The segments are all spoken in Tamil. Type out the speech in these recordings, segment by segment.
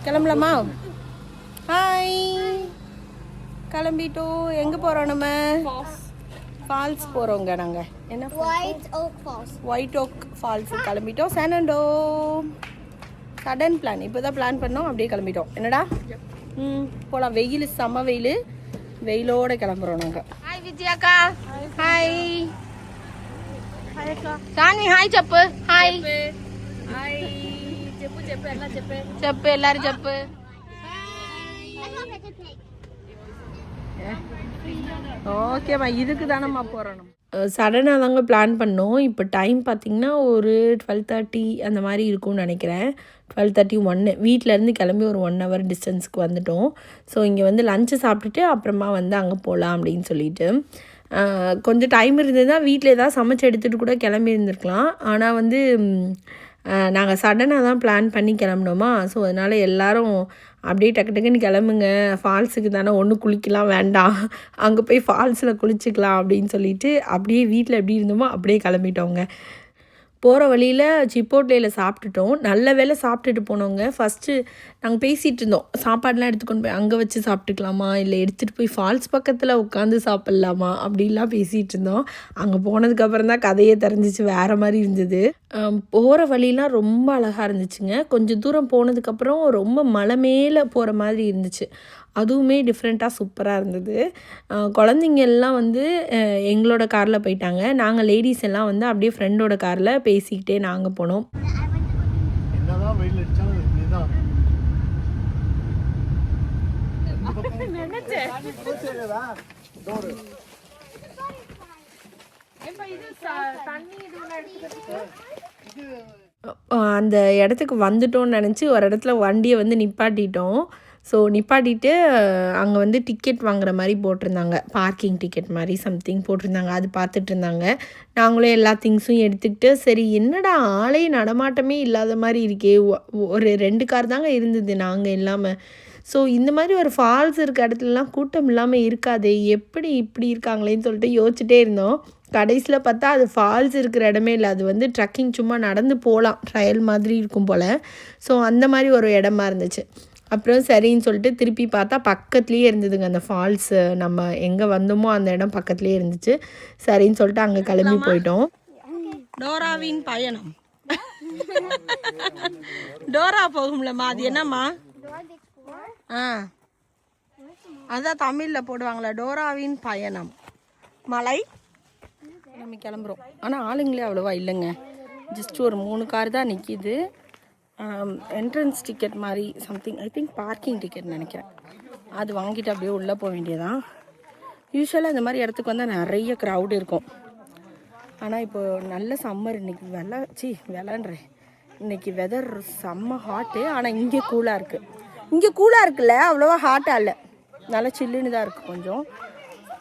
கிளம்பலாமா? ஹாய், கிளம்பிட்டோம். எங்கே போகிறோம்? நம்ம ஃபால்ஸ் போகிறோங்க. நாங்கள் என்ன ஒயிட் ஓக் ஃபால்ஸ் கிளம்பிட்டோம். சானண்டோ சடன் பிளான். இப்போ தான் பிளான் பண்ணோம், அப்படியே கிளம்பிட்டோம். என்னடா போகலாம். வெயில், செம்ம வெயில். வெயிலோடு கிளம்புறோம் நாங்கள். ஹாய் விஜயாக்கா. ஹாய் சான்வி. ஹாய் చెప్పు. ஹாய் హాయ్ చెప్పు చెప్పు ఎలా చెప్పు చెప్పు எல்லாரும் చెప్పు. ஓகேம்மா, இதுக்கு தானம்மா போகிறோம். சடனாக தாங்க பிளான் பண்ணோம். இப்போ டைம் பார்த்திங்கன்னா ஒரு 12:30 அந்த மாதிரி இருக்கும்னு நினைக்கிறேன். 12:31. வீட்டிலேருந்து கிளம்பி ஒரு 1 hour டிஸ்டன்ஸுக்கு வந்துட்டோம். ஸோ இங்கே வந்து லஞ்சு சாப்பிட்டுட்டு அப்புறமா வந்து அங்கே போகலாம் அப்படின்னு சொல்லிட்டு கொஞ்சம் டைம் இருந்ததுன்னா வீட்டில் ஏதாவது சமைச்சு எடுத்துகிட்டு கூட கிளம்பி இருந்திருக்கலாம். ஆனால் வந்து நாங்கள் சடனாக தான் பிளான் பண்ணி கிளம்பினோமா. ஸோ அதனால் எல்லோரும் அப்படியே டக்கு டக்குன்னு கிளம்புங்க, ஃபால்ஸுக்கு தானே, ஒன்றும் குளிக்கலாம் வேண்டாம், அங்கே போய் ஃபால்ஸில் குளிச்சுக்கலாம் அப்படின்னு சொல்லிட்டு அப்படியே வீட்டில் எப்படி இருந்தோமோ அப்படியே கிளம்பிட்டோங்க. போகிற வழியில் சிப்போட்லேயில் சாப்பிட்டுட்டோம். நல்ல வேலை சாப்பிட்டுட்டு போனோங்க. ஃபஸ்ட்டு நாங்கள் பேசிகிட்டு இருந்தோம், சாப்பாடெலாம் எடுத்துக்கொண்டு போய் அங்கே வச்சு சாப்பிட்டுக்கலாமா, இல்லை எடுத்துகிட்டு போய் ஃபால்ஸ் பக்கத்தில் உட்காந்து சாப்பிட்லாமா அப்படின்லாம் பேசிகிட்டு இருந்தோம். அங்கே போனதுக்கப்புறம் தான் கதையே தெரிஞ்சிச்சு, வேறு மாதிரி இருந்தது. போகிற வழிலாம் ரொம்ப அழகாக இருந்துச்சுங்க. கொஞ்சம் தூரம் போனதுக்கப்புறம் ரொம்ப மலை மேலே போகிற மாதிரி இருந்துச்சு. அதுவுமே டிஃப்ரெண்ட்டாக சூப்பராக இருந்தது. குழந்தைங்க எல்லாம் வந்து எங்களோட காரில் போயிட்டாங்க. நாங்கள் லேடிஸ் எல்லாம் வந்து அப்படியே ஃப்ரெண்டோட காரில் பேசிக்கிட்டே நாங்கள் போனோம். அந்த இடத்துக்கு வந்துட்டோம்னு நினச்சி ஒரு இடத்துல வண்டியை வந்து நிப்பாட்டிட்டோம். ஸோ நிப்பாட்டிட்டு அங்கே வந்து டிக்கெட் வாங்குற மாதிரி போட்டிருந்தாங்க, பார்க்கிங் டிக்கெட் மாதிரி சம்திங் போட்டிருந்தாங்க. அது பார்த்துட்டு இருந்தாங்க. நாங்களும் எல்லா திங்ஸும் எடுத்துக்கிட்டு, சரி என்னடா ஆளே நடமாட்டமே இல்லாத மாதிரி இருக்கே, ஒரு 2 கார் தாங்க இருந்தது நாங்கள் இல்லாமல். ஸோ இந்த மாதிரி ஒரு ஃபால்ஸ் இருக்க இடத்துலலாம் கூட்டம் இல்லாமல் இருக்காதே, எப்படி இப்படி இருக்காங்களேன்னு சொல்லிட்டு யோசிச்சுட்டே இருந்தோம். கடைசியில் பார்த்தா அது ஃபால்ஸ் இருக்கிற இடமே இல்லை, அது வந்து ட்ரக்கிங் சும்மா நடந்து போகலாம், ட்ரையல் மாதிரி இருக்கும் போல். ஸோ அந்த மாதிரி ஒரு இடமா இருந்துச்சு. அப்புறம் சரின்னு சொல்லிட்டு திருப்பி பார்த்தா பக்கத்துலேயே இருந்ததுங்க அந்த ஃபால்ஸு. நம்ம எங்கே வந்தோமோ அந்த இடம் பக்கத்துலேயே இருந்துச்சு. சரின்னு சொல்லிட்டு அங்கே கிளம்பி போயிட்டோம். டோராவின் பயணம். டோரா போகும்லம்மா, அது என்னம்மா? அதான் தமிழில் போடுவாங்களா, டோராவின் பயணம். மலை நம்ம கிளம்புறோம். ஆனால் ஆளுங்களே அவ்வளோவா இல்லைங்க. ஜஸ்ட் ஒரு 3 கார் தான் நிற்கிது. என்ட்ரன்ஸ் டிக்கெட் மாதிரி something, I think parking ticket நினைக்கிறேன். அது வாங்கிட்டு அப்படியே உள்ளே போக வேண்டியதான். யூஸ்வலாக இந்த மாதிரி இடத்துக்கு வந்தால் நிறைய க்ரௌடு இருக்கும். ஆனால் இப்போ நல்ல சம்மர். இன்றைக்கி விளையாண்டுறேன். இன்றைக்கி வெதர் செம்ம ஹாட்டு. ஆனால் இங்கே கூலாக இருக்குது. இங்கே கூலாக இருக்குல்ல, அவ்வளோவா ஹாட்டாக இல்லை, நல்லா சில்லுன்னு தான் இருக்குது. கொஞ்சம்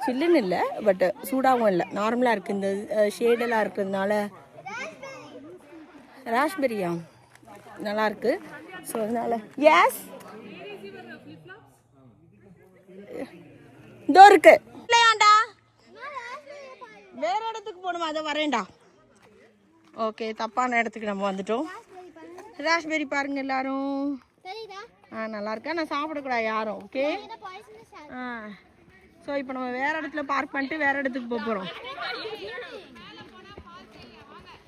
சில்லுன்னு இல்லை, பட் சூடாகவும் இல்லை, நார்மலாக இருக்குது. இந்த ஷேடெல்லாம் இருக்கிறதுனால. ராஸ்பெரியா நல்லாயிருக்கு. ஸோ அதனால் எஸ் இதோ இருக்கு. இல்லையாண்டா, வேறு இடத்துக்கு போகணுமா? அதை வரேன்டா. ஓகே, தப்பான இடத்துக்கு நம்ம வந்துட்டோம். ராஸ்பெரி பாருங்க எல்லாரும். நல்லா இருக்கா? நான் சாப்பிடக்கூடாது யாரும். ஓகே. ஸோ இப்போ நம்ம வேறு இடத்துல பார்க் பண்ணிட்டு வேறு இடத்துக்கு போக போகிறோம்.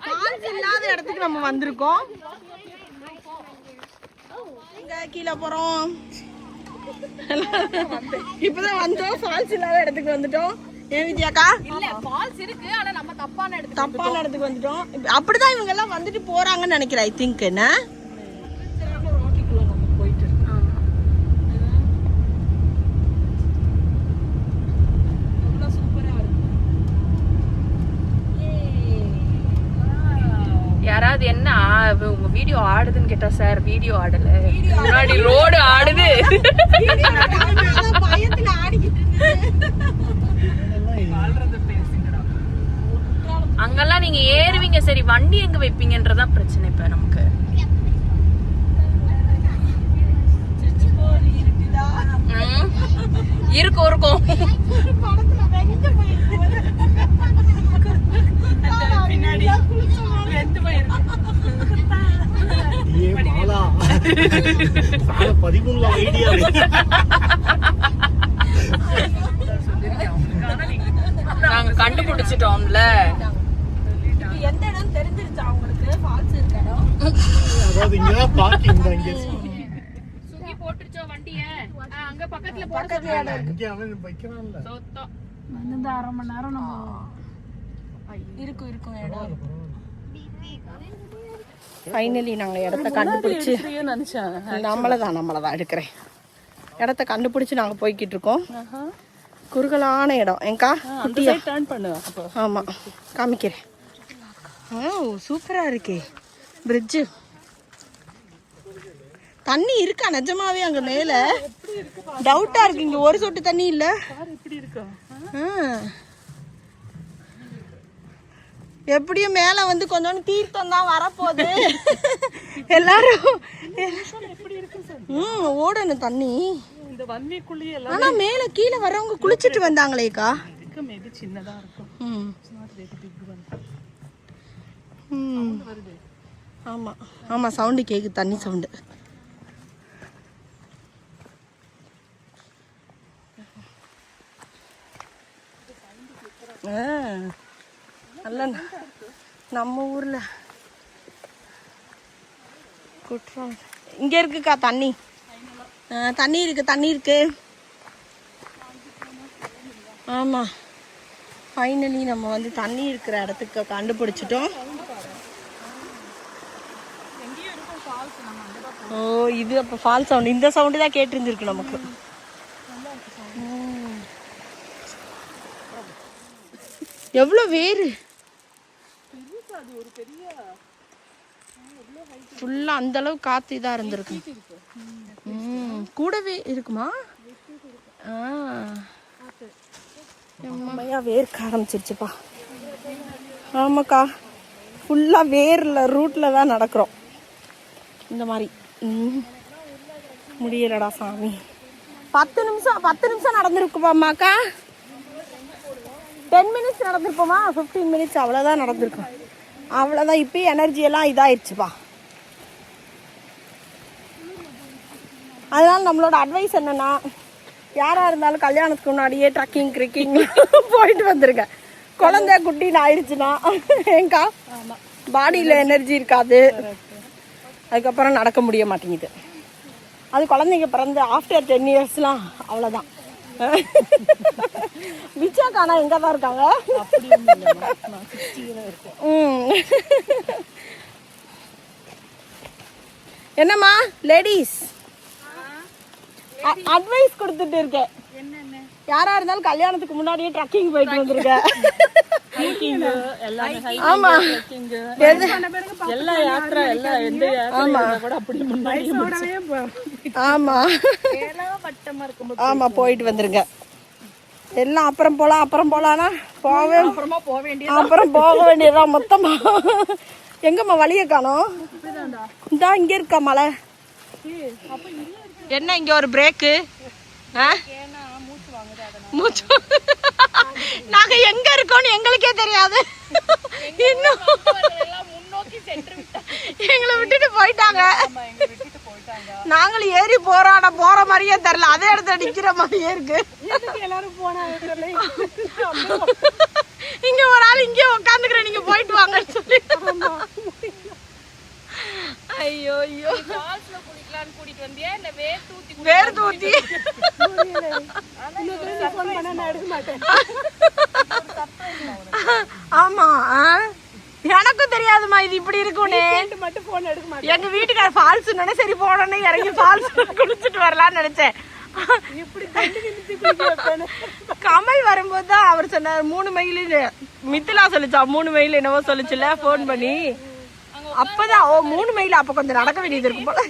ஃபால்ஸ் இல்லாத இடத்துக்கு நம்ம வந்திருக்கோம். இங்கே கீழே போகிறோம். இப்போதான் வந்தோம், ஃபால்ஸ் இல்லாத இடத்துக்கு வந்துட்டோம். ஏன் விஜயாக்கா? இல்ல ஃபால்ஸ் இருக்கு, ஆனா நம்ம தப்பான இடத்துக்கு வந்துட்டோம். அப்படிதான் இவங்க எல்லாம் வந்துட்டு போறாங்கன்னு நினைக்கிறேன். ஐ திங்க் என்ன யாராவது என்ன உங்க வீடியோ ஆடுதுன்னு கேட்டா, சார் வீடியோ ஆடல, முன்னாடி ரோடு ஆடுது. பயத்துல ஆடிக்கிட்டு அங்கெல்லாம் நீங்க ஏறுவீங்க, சரி வண்டி எங்க வைப்பீங்கன்றதான் பிரச்சனை இப்ப நமக்கு. இருக்கும் நாங்க கண்டுபிடிச்சிட்டோம்ல. எந்த இடம் தெரிஞ்சிருச்சா உங்களுக்கு? ஃபால்ஸ் இருக்க இடம். சுகி போட்டுச்சோ வண்டிய. அங்க பக்கத்துல போடுறதுல இங்க அவன் வைக்கறான்ல. சோத்தம். வந்து 1/2 மணி நேரம் நம்ம இருக்கும் இடம். ஃபைனலி நாங்கள் இடத்த கண்டுபிடிச்சி நம்மளை தான் எடுக்கிறேன். இடத்த கண்டுபிடிச்சி நாங்கள் போய்கிட்டு இருக்கோம். குறுகலான இடம் ஏங்கா டர்ன் பண்ணு. ஆமாம் காமிக்கிறேன். சூப்பராக இருக்கே பிரிட்ஜு. தண்ணி இருக்கா நிஜமாவே? அங்கே மேலே டவுட்டாக இருக்கு. இங்கே ஒரு சொட்டு தண்ணி இல்லை. எப்படியும் மேல வந்து கொஞ்சம் தீர்த்தம் தான் வரப்போகுது. எல்லாரும் ஓடணும் தண்ணி. ஆனா மேல கீழே வர்றவங்க குளிச்சுட்டு வந்தாங்களேக்கா. ஆமா ஆமா சவுண்டு கேக்குது, தண்ணி சவுண்டு. நல்ல நம்ம ஊர்ல குற்றம் இங்க இருக்குக்கா. தண்ணி இருக்கு. ஆமா ஃபைனலி நம்ம வந்து தண்ணி இருக்கிற இடத்துக்கு கண்டுபிடிச்சிட்டோம். ஓ இது அப்போ ஃபால் சவுண்ட். இந்த சவுண்டு தான் கேட்டிருந்துருக்கு நமக்கு. எவ்வளோ வேறு ஃபுல்லாக அந்த அளவு காற்று இதாக இருந்திருக்கு. கூடவே இருக்குமா? அம்மையா வேர்க்க ஆரம்பிச்சிருச்சுப்பா. ஆமாக்கா ஃபுல்லாக வேரில் ரூட்டில் தான் நடக்கிறோம். இந்த மாதிரி முடியலடா சாமி. 10 நிமிஷம் நடந்திருக்குப்பாம்மாக்கா. 10 மினிட்ஸ் நடந்திருப்போமா? 15 மினிட்ஸ் அவ்வளோதான் நடந்திருக்கும். அவ்வளோதான். இப்போயும் எனர்ஜியெல்லாம் இதாகிடுச்சுப்பா. அதனால் நம்மளோட அட்வைஸ் என்னென்னா, யாராக இருந்தாலும் கல்யாணத்துக்கு முன்னாடியே ட்ரக்கிங் கிரிக்கிங் போயிட்டு வந்துருங்க. குழந்தை குட்டின்னு ஆயிடுச்சுன்னா ஏங்கா பாடியில் எனர்ஜி இருக்காது. அதுக்கப்புறம் நடக்க முடிய மாட்டேங்குது. அது குழந்தைங்க பிறந்து ஆஃப்டர் 10 இயர்ஸ்லாம் அவ்வளோதான். விச்சாக்கானா எங்கே தான் இருக்காங்க? என்னம்மா லேடிஸ் அட்வைஸ் கொடுத்துட்டு இருக்கேன். யாரா இருந்தாலும் கல்யாணத்துக்கு முன்னாடியே ட்ரக்கிங் போயிட்டு வந்துருக்க. ஆமா ஆமா ஆமா போயிட்டு வந்துருங்க எல்லாம். அப்புறம் போலாம்னா அப்புறம் போக வேண்டியதான் மொத்தமா. எங்கம்மா வழிய காணோம்? இந்தா இங்க இருக்கா மலை. என்ன இங்க ஒரு பிரேக்கு? மூச்சு நாங்க எங்க இருக்கோம்னு எங்களுக்கே தெரியாது. இன்னும் எங்களை விட்டுட்டு போயிட்டாங்க. நாங்களும் ஏறி போற மாதிரியே தெரியல. அதே இடத்துல நிக்கிற மாதிரியே இருக்கு. இங்க ஒரு ஆள் இங்கே உட்காந்துக்கிறேன், நீங்க போயிட்டு வாங்கன்னு சொல்லி. ஐயோ ஐயோ வேர் தூத்தி ஆமா எனக்கும் தெரியாதுமா இது இப்படி இருக்கும்னு. எங்க வீட்டுக்கார ஃபால்ஸ் சரி போனோன்னு இறங்கி ஃபால்ஸ் குளிச்சுட்டு வரலான்னு நினைச்சேன். கமல் வரும்போது தான் அவர் சொன்னார் 3 மைல். மித்திலா சொல்லிச்சா 3 மைல் என்னவோ சொல்லிச்சுல போன் பண்ணி. அப்பதான் 3 மைல். அப்ப கொஞ்சம் நடக்க வேண்டியது இருக்கும் போல.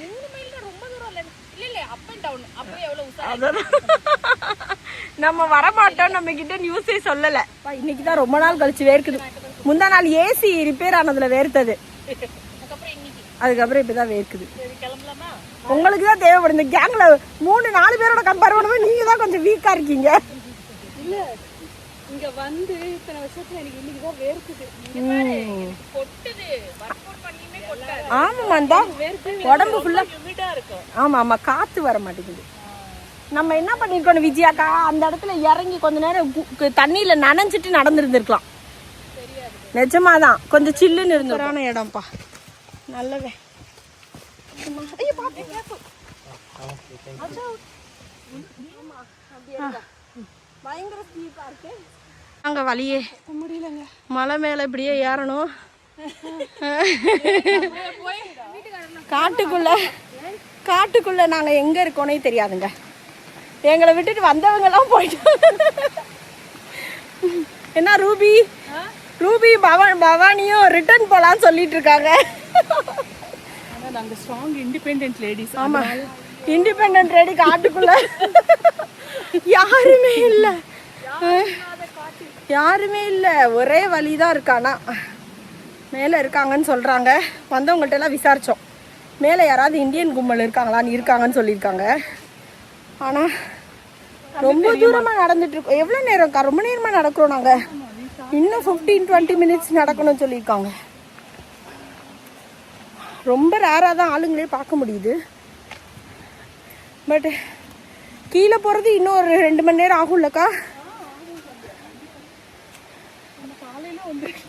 நம்ம வரமாட்டோம், நம்ம கிட்ட நியூஸே சொல்லல. இன்னைக்குதான் ரொம்ப நாள் கழிச்சு வேர்க்குது. முந்தா நாள் ஏசி ரிப்பேர் ஆனதுல வேர்த்தது. அதுக்கப்புறம் இப்பதான் வேர்க்குது. உங்களுக்கு தான் தேவைப்படுது. இந்த கேங்ல 3-4 பேரோட கம்பேர் பண்ணும்போது நீங்க தான் கொஞ்சம் வீக்கா இருக்கீங்க. இங்க இங்க வந்து இத்தனை வருஷத்துல எனக்கு இன்னைக்குதான் வேர்க்குது. கொட்டுது. ஒர்க் அவுட் பண்ணியுமே கொட்டாது. ஆமாம்மா, இந்த உடம்பு ஃபுல்லாக ஹியூமிடா இருக்கும். ஆமாம் ஆமாம், காற்று வர மாட்டேங்குது. நம்ம என்ன பண்ணிருக்கோம் விஜயாக்கா, அந்த இடத்துல இறங்கி கொஞ்ச நேரம் தண்ணியில் நனைஞ்சிட்டு நடந்துருந்துருக்கலாம். நிஜமாதான் கொஞ்சம் சில்லுன்னு இருந்துறான இடம்ப்பா. நல்லவே பயங்கர ஸ்டீப்பா இருக்கு. அங்க வழியே முடியலங்க, மலை மேல இப்படியே ஏறணும். காட்டுக்குள்ள நாங்க எங்க இருக்கோனே தெரியாதுங்க. எங்களை விட்டுட்டு வந்தவங்க எல்லாம் போயிட்டு என்ன ரூபி பவானியும் ரிட்டர்ன் போலான்னு சொல்லிட்டு இருக்காங்க. நாங்க ஸ்ட்ராங் இண்டிபெண்டன்ட் லேடிஸ். ஆமா, இண்டிபெண்டன்ட் லேடி. காட்டுக்குள்ள யாருமே இல்ல, ஒரே வழிதான் இருக்கானா. மேல இருக்காங்கன்னு சொல்றாங்க. வந்தவங்கள்ட்ட எல்லாம் விசாரிச்சோம், மேல யாராவது இந்தியன் கும்பல் இருக்காங்கன்னு சொல்லியிருக்காங்க. ஆனா ரொம்ப தூரமா நடந்துட்டு இருக்கோம். எவ்வளவு நேரம்க்கா? ரொம்ப நேரமா நடக்கிறோம் நாங்க. இன்னும் 15-20 மினிட்ஸ் நடக்கணும்னு சொல்லியிருக்காங்க. ரொம்ப ரேராக தான் ஆளுங்களே பார்க்க முடியுது. பட் கீழே போகிறது இன்னும் ஒரு 2 மணி நேரம் ஆகும்லக்கா.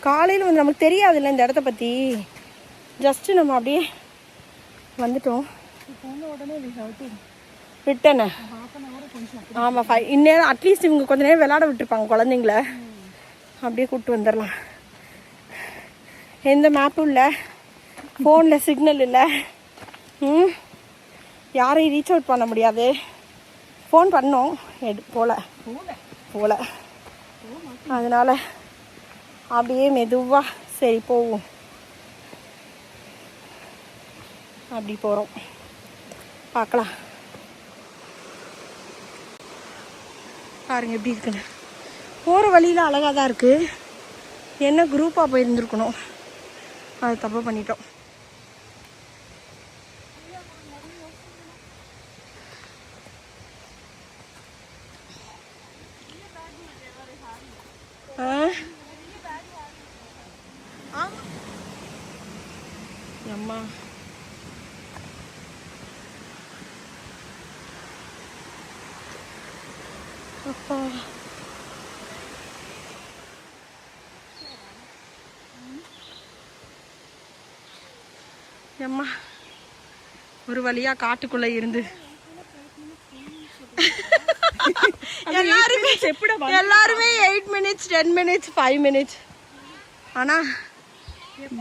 காலையில் வந்து நமக்கு தெரியாதுல்ல இந்த இடத்த பற்றி. ஜஸ்ட்டு நம்ம அப்படியே வந்துட்டோம். ரிட்டனு ஆமாம், இந்நேரம் அட்லீஸ்ட் இவங்க கொஞ்ச நேரம் விளையாட விட்டுருப்பாங்க குழந்தைங்கள. அப்படியே கூப்பிட்டு வந்துடலாம். எந்த மேப்பும் இல்லை, ஃபோனில் சிக்னல் இல்லை, யாரையும் ரீச் அவுட் பண்ண முடியாது. ஃபோன் பண்ணோம், போல. அதனால் அப்படியே மெதுவாக சரி போவோம், அப்படி போகிறோம். பார்க்கலாம் பாருங்க எப்படி இருக்குன்னு. போகிற வழியில் அழகாக தான் இருக்குது. என்ன குரூப்பாக போயிருந்துருக்கணும், அது தப்பு பண்ணிட்டோம். அம்மா அப்பா அம்மா, ஒரு வழியா காட்டுக்குள்ள இருந்து எல்லாருமே 8 மினிட்ஸ் 10 மினிட்ஸ் 5 மினிட்ஸ். ஆனா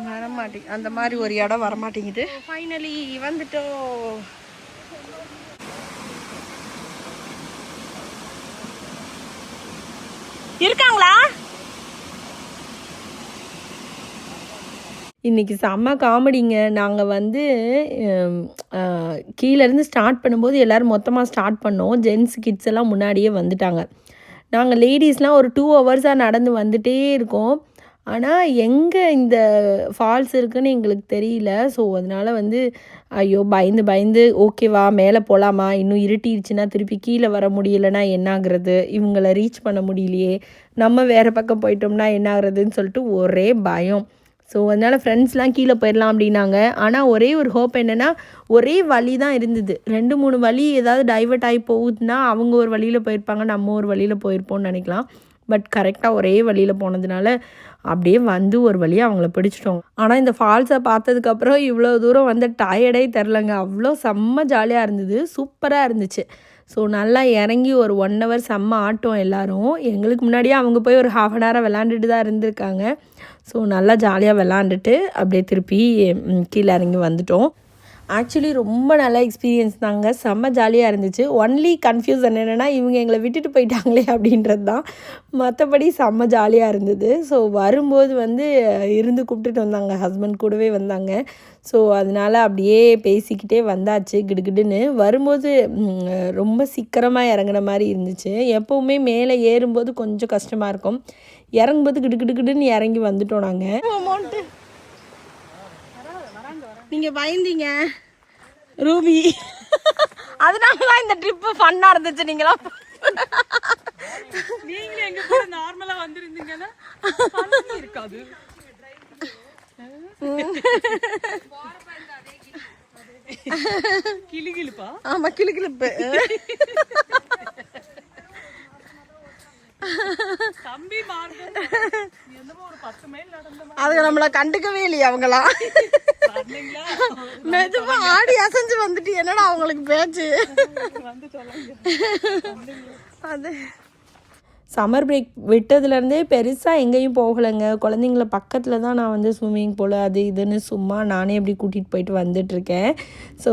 வரமாட்டேங்குது, அந்த மாதிரி ஒரு இடம் வரமாட்டேங்குது. ஃபைனலி வந்துட்டோம். இருக்காங்களா? இன்றைக்கி செம்ம காமெடிங்க. நாங்கள் வந்து கீழேருந்து ஸ்டார்ட் பண்ணும்போது எல்லோரும் மொத்தமாக ஸ்டார்ட் பண்ணோம். ஜென்ஸ் கிட்ஸ் எல்லாம் முன்னாடியே வந்துட்டாங்க. நாங்கள் லேடிஸ்லாம் ஒரு 2 ஹவர்ஸாக நடந்து வந்துகிட்டே இருக்கோம். ஆனால் எங்கே இந்த ஃபால்ஸ் இருக்குதுன்னு எங்களுக்கு தெரியல. ஸோ அதனால் வந்து ஐயோ பயந்து ஓகேவா மேலே போகலாமா, இன்னும் இருட்டிடுச்சுன்னா திருப்பி கீழே வர முடியலைன்னா என்னாகிறது, இவங்கள ரீச் பண்ண முடியலையே, நம்ம வேறு பக்கம் போயிட்டோம்னா என்னாகிறதுன்னு சொல்லிட்டு ஒரே பயம். ஸோ அதனால் ஃப்ரெண்ட்ஸ்லாம் கீழே போயிடலாம் அப்படின்னாங்க. ஆனால் ஒரே ஒரு ஹோப் என்னென்னா, ஒரே வழி தான் இருந்தது. 2-3 வழி ஏதாவது டைவர்ட் ஆகி போகுதுன்னா அவங்க ஒரு வழியில் போயிருப்பாங்க, நம்ம ஒரு வழியில் போயிருப்போம்னு நினைக்கலாம். பட் கரெக்டாக ஒரே வழியில் போனதுனால அப்படியே வந்து ஒரு வழியாக அவங்கள பிடிச்சிட்டோம். ஆனால் இந்த ஃபால்ஸை பார்த்ததுக்கப்புறம் இவ்வளோ தூரம் வந்து டயர்டே தெரிலங்க. அவ்வளோ செம்ம ஜாலியாக இருந்தது, சூப்பராக இருந்துச்சு. ஸோ நல்லா இறங்கி ஒரு 1 ஹவர் செம்ம ஆட்டம் எல்லோரும். எங்களுக்கு முன்னாடியே அவங்க போய் ஒரு 1/2 அன் ஹவர் விளாண்டுட்டு தான் இருந்திருக்காங்க. ஸோ நல்லா ஜாலியாக விளாண்டுட்டு அப்படியே திருப்பி கீழே இறங்கி வந்துட்டோம். ஆக்சுவலி ரொம்ப நல்ல எக்ஸ்பீரியன்ஸ் தாங்க, செம்ம ஜாலியாக இருந்துச்சு. ஒன்லி கன்ஃபியூசன் என்னென்னா இவங்க எங்களை விட்டுட்டு போயிட்டாங்களே அப்படின்றது தான். மற்றபடி செம்ம ஜாலியாக இருந்தது. ஸோ வரும்போது வந்து இருந்து கூப்பிட்டுட்டு வந்தாங்க, ஹஸ்பண்ட் கூடவே வந்தாங்க. ஸோ அதனால் அப்படியே பேசிக்கிட்டே வந்தாச்சு கிடுகிடுன்னு. வரும்போது ரொம்ப சீக்கிரமாக இறங்குன மாதிரி இருந்துச்சு. எப்போவுமே மேலே ஏறும்போது கொஞ்சம் கஷ்டமாக இருக்கும், இறங்கும்போது கிடுகிடுன்னு இறங்கி வந்துட்டோம் நாங்கள். அமௌண்ட்டு நீங்கள் பயந்தீங்க ரூபி, அதனால தான் இந்த ட்ரிப்பு ஃபன்னாக இருந்துச்சு. நீங்களாம் நீங்களே எங்க கூட நார்மலா வந்திருந்தீங்கன்னா பழனி இருக்காது. கிளிகிளிப்பா. ஆமா கிளுகிளுப்பு. தம்பி மார்க்கம் என்னமோ ஒரு 10 மைல் நடந்த அதுங்க நம்மள கண்டுக்கவே இல்லையா அவங்களாம்? மாதிரிங்களா நிஜமா ஆடி அசைஞ்சு வந்துட்டு என்னடா அவங்களுக்கு பேச்சு. வந்து சொல்லுங்க. அது சம்மர் பிரேக் விட்டதுலேருந்தே பெருசாக எங்கேயும் போகலைங்க. குழந்தைங்கள பக்கத்தில் தான் நான் வந்து ஸ்விம்மிங் பூல் அது இதுன்னு சும்மா நானே அப்படி கூட்டிகிட்டு போயிட்டு வந்துட்டுருக்கேன். ஸோ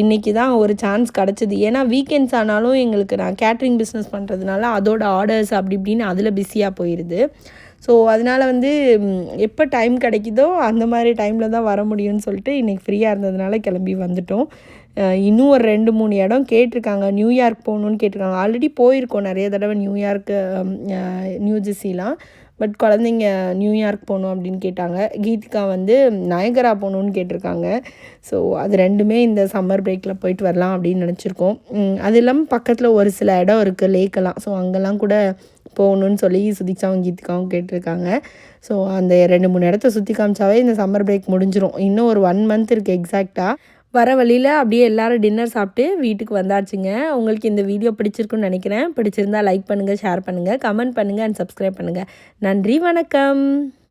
இன்றைக்கி தான் ஒரு சான்ஸ் கிடச்சிது. ஏன்னா வீக்கெண்ட்ஸ் ஆனாலும் எங்களுக்கு நான் கேட்ரிங் பிஸ்னஸ் பண்ணுறதுனால அதோட ஆர்டர்ஸ் அப்படி இப்படின்னு அதில் பிஸியாக போயிடுது. ஸோ அதனால் வந்து எப்போ டைம் கிடைக்குதோ அந்த மாதிரி டைமில் தான் வர முடியும்னு சொல்லிட்டு இன்றைக்கி ஃப்ரீயாக இருந்ததுனால கிளம்பி வந்துட்டோம். இன்னும் ஒரு 2-3 இடம் கேட்டிருக்காங்க. நியூயார்க் போகணுன்னு கேட்டிருக்காங்க. ஆல்ரெடி போயிருக்கோம் நிறைய தடவை நியூயார்க்கு, நியூஜெர்சிலாம். பட் குழந்தைங்க நியூயார்க் போகணும் அப்படின்னு கேட்டாங்க. கீதிகா வந்து நயகரா போகணுன்னு கேட்டிருக்காங்க. ஸோ அது ரெண்டுமே இந்த சம்மர் பிரேக்கில் போயிட்டு வரலாம் அப்படின்னு நினச்சிருக்கோம். அது இல்லாமல் பக்கத்தில் ஒரு சில இடம் இருக்குது லேக்கெல்லாம். ஸோ அங்கெல்லாம் கூட போகணுன்னு சொல்லி சுதிக்ஷாவும் கீதிகாவும் கேட்டிருக்காங்க. ஸோ அந்த 2-3 இடத்த சுற்றி காமிச்சாவே இந்த சம்மர் பிரேக் முடிஞ்சிடும். இன்னும் ஒரு 1 மந்த் இருக்குது எக்ஸாக்டாக. வர வழியில் அப்படியே எல்லோரும் டின்னர் சாப்பிட்டு வீட்டுக்கு வந்தாச்சுங்க. உங்களுக்கு இந்த வீடியோ பிடிச்சிருக்குன்னு நினைக்கிறேன். பிடிச்சிருந்தா லைக் பண்ணுங்கள், ஷேர் பண்ணுங்கள், கமெண்ட் பண்ணுங்கள் அண்ட் சப்ஸ்கிரைப் பண்ணுங்கள். நன்றி, வணக்கம்.